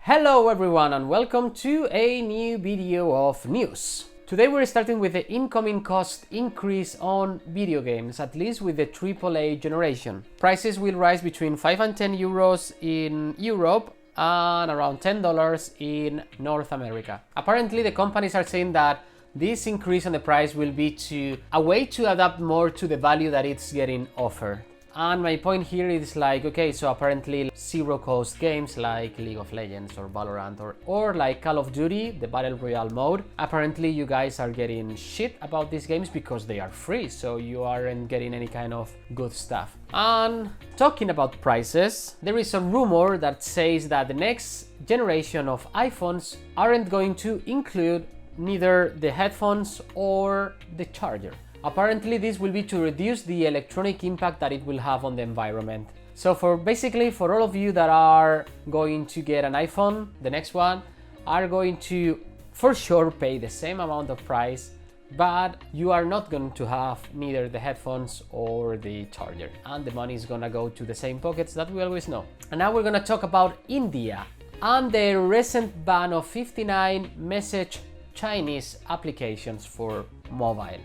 Hello everyone and welcome to a new video of news. Today we're starting with the incoming cost increase on video games, at least with the AAA generation. Prices will rise between 5 and 10 euros in Europe and around $10 in North America. Apparently the companies are saying that this increase on the price will be a way to adapt more to the value that it's getting offered. And my point here is like, okay, so apparently zero cost games like League of Legends or Valorant or like Call of Duty, the Battle Royale mode, apparently you guys are getting shit about these games because they are free, so you aren't getting any kind of good stuff. And talking about prices, there is a rumor that says that the next generation of iPhones aren't going to include neither the headphones or the charger. Apparently this will be to reduce the electronic impact that it will have on the environment. So for all of you that are going to get an iPhone, the next one, are going to for sure pay the same amount of price, but you are not going to have neither the headphones or the charger. And the money is gonna go to the same pockets that we always know. And now we're gonna talk about India and the recent ban of 59 message Chinese applications for mobile.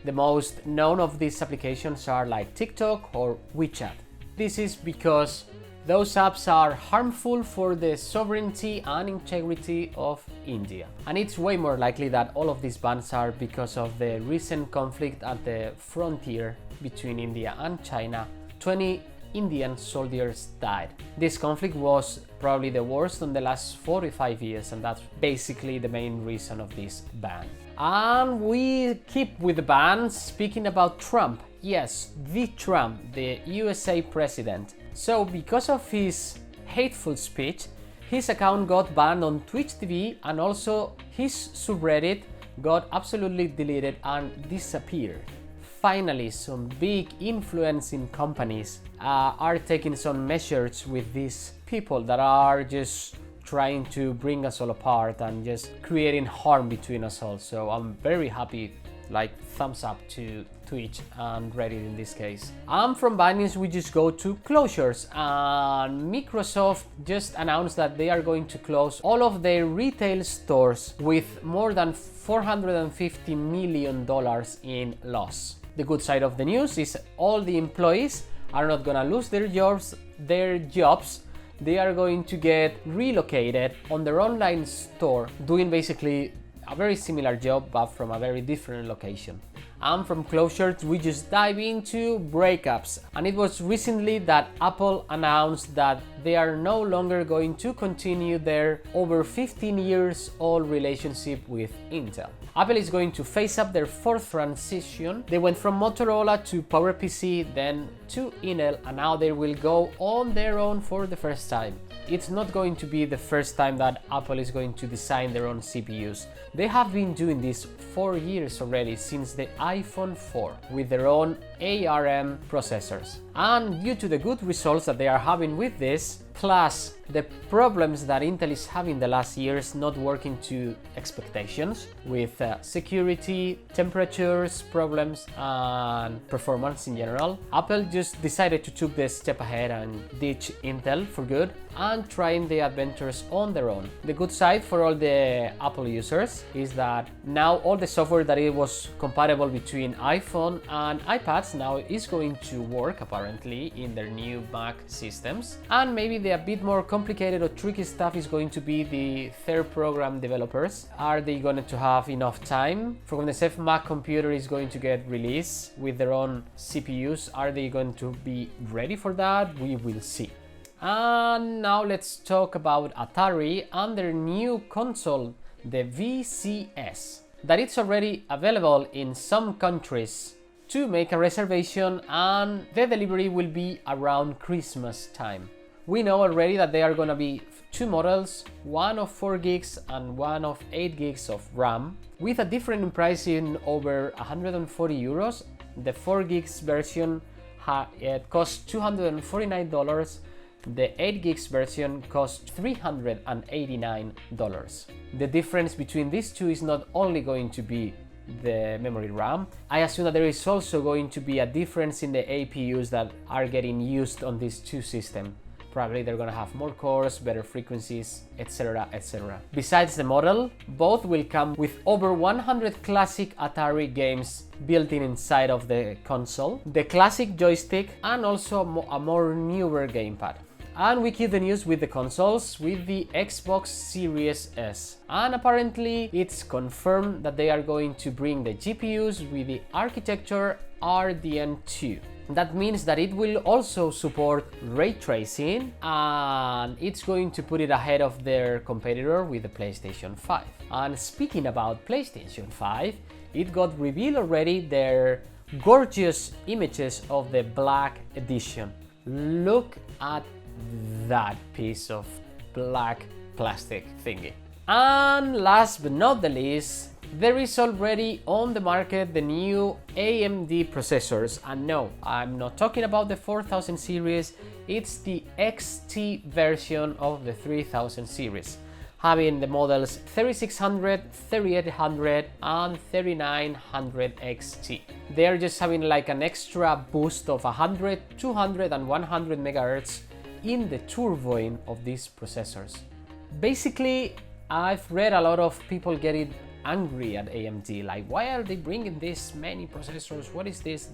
The most known of these applications are like Tik Tok or WeChat. This is because those apps are harmful for the sovereignty and integrity of India. And it's way more likely that all of these bans are because of the recent conflict at the frontier between India and China. 20 Indian soldiers died. This conflict was probably the worst in the last 45 years, and that's basically the main reason of this ban. And we keep with the bans, speaking about Trump. Yes, the Trump, the USA president. So because of his hateful speech, his account got banned on Twitch TV, and also his subreddit got absolutely deleted and disappeared. Finally, some big influencing companies are taking some measures with these people that are just trying to bring us all apart and just creating harm between us all. So I'm very happy, like thumbs up to Twitch and Reddit in this case. And from bad news we just go to closures, and Microsoft just announced that they are going to close all of their retail stores with more than $450 million in loss. The good side of the news is all the employees are not gonna lose their jobs. They are going to get relocated on their online store, doing basically a very similar job but from a very different location. And from closures we just dive into breakups, and it was recently that Apple announced that they are no longer going to continue their over 15 years old relationship with Intel. Apple is going to face up their fourth transition. They went from Motorola to PowerPC, then to Intel, and now they will go on their own for the first time. It's not going to be the first time that Apple is going to design their own CPUs. They have been doing this 4 years already, since the iPhone 4, with their own ARM processors. And due to the good results that they are having with this, plus the problems that Intel is having the last years not working to expectations with security, temperatures, problems and performance in general, Apple just decided to take the step ahead and ditch Intel for good and trying the adventures on their own. The good side for all the Apple users is that now all the software that it was compatible between iPhone and iPads now is going to work apparently in their new Mac systems, and maybe the a bit more complicated or tricky stuff is going to be the third program developers. Are they going to have enough time for when the safe Mac computer is going to get released with their own CPUs? Are they going to be ready for that? We will see. And now let's talk about Atari and their new console, the VCS, that it's already available in some countries. To make a reservation, and the delivery will be around Christmas time. We know already that there are gonna be two models, one of 4 gigs and one of 8 gigs of RAM, with a different price in over 140 euros. The 4 gigs version it costs $249. The 8 gigs version costs $389. The difference between these two is not only going to be the memory RAM. I assume that there is also going to be a difference in the APUs that are getting used on these two systems. Probably they're gonna have more cores, better frequencies, etc, etc. Besides the model, both will come with over 100 classic Atari games built in inside of the console, the classic joystick, and also a more newer gamepad. And we keep the news with the consoles, with the Xbox Series S. And apparently it's confirmed that they are going to bring the GPUs with the architecture RDNA. That means that it will also support ray tracing, and it's going to put it ahead of their competitor with the PlayStation 5. And speaking about PlayStation 5, it got revealed already their gorgeous images of the Black Edition. Look at that piece of black plastic thingy. And last but not the least, there is already on the market the new AMD processors, and no, I'm not talking about the 4000 series, it's the XT version of the 3000 series, having the models 3600, 3800 and 3900 XT. They are just having like an extra boost of 100, 200 and 100 megahertz in the turboing of these processors. Basically, I've read a lot of people getting angry at AMD, like, why are they bringing this many processors? What is this?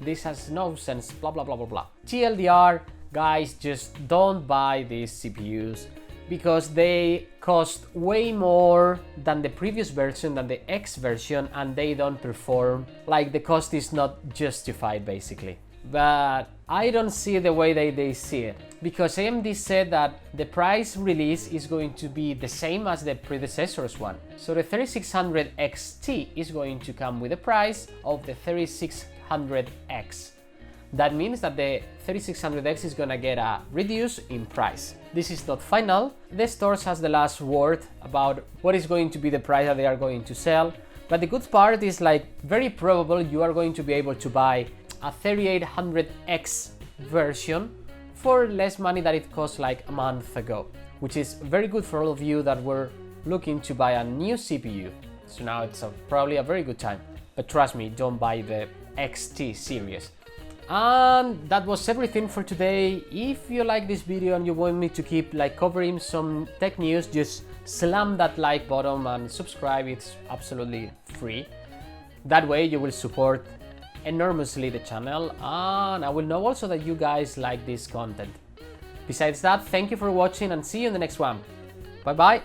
This has no sense, blah blah blah blah blah. TLDR, guys, just don't buy these CPUs because they cost way more than the previous version, than the X version, and they don't perform. Like, the cost is not justified basically. But I don't see the way they see it, because AMD said that the price release is going to be the same as the predecessor's one. So the 3600 XT is going to come with the price of the 3600X. That means that the 3600X is gonna get a reduce in price. This is not final. The stores has the last word about what is going to be the price that they are going to sell. But the good part is, like, very probable you are going to be able to buy a 3800X version for less money than it cost like a month ago, which is very good for all of you that were looking to buy a new CPU. So now it's probably a very good time. But trust me, don't buy the XT series. And that was everything for today. If you like this video and you want me to keep like covering some tech news, just slam that like button and subscribe. It's absolutely free. That way you will support enormously the channel, and I will know also that you guys like this content. Besides that, thank you for watching and see you in the next one. Bye bye.